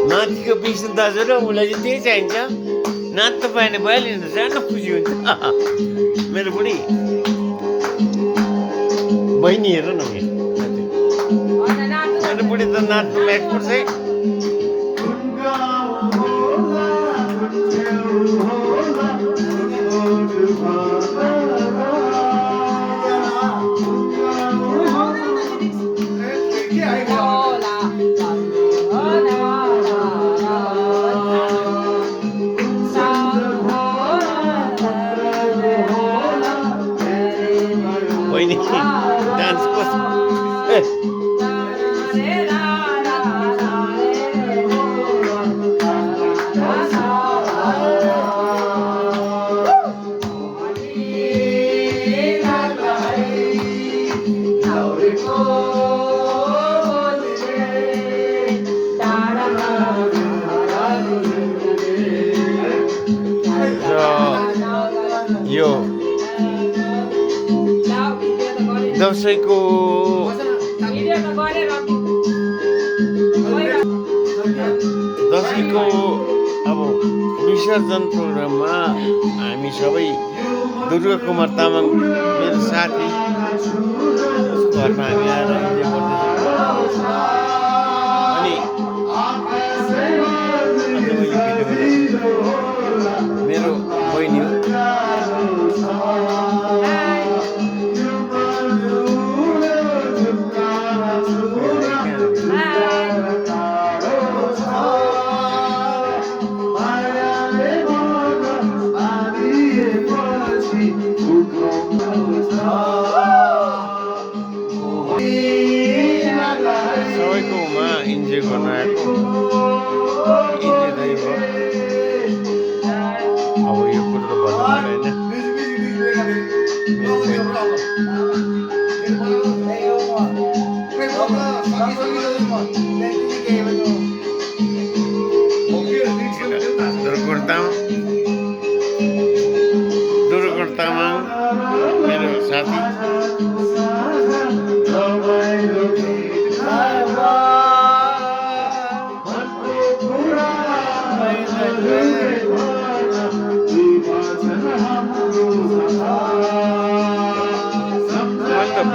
नातिको विष्णु दाजु र उसलाई चाहिँ त्यही चाहिन्छ नाच्न पाएन भइहाल्यो नि सानो खुसी हुन्छ मेरो बुढी बहिनी हेर न मेरो बुढी त नाच्नुमा एक्सपर्ट चाहिँ डान्स कस्तो यो दसैँको अब विसर्जन प्रोग्राममा हामी सबै दुर्गा कुमार तामाङ मेरो साथी घरमा हामी आएर इन्जोय गर्दैछौँ अनि मेरो बहिनी हो सबैकोमा इन्जोय गर्न आएको इन्जोय नै भयो अब यो कुरो त भन्नु दुर्गा तामाङ मेरो साथी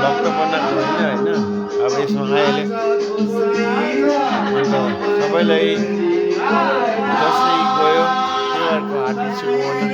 भक्त बनाएको होइन अब यसमा आइहाल्यो अन्त सबैलाई दसैँ गयो तिहारको हार्दिक शुभकामना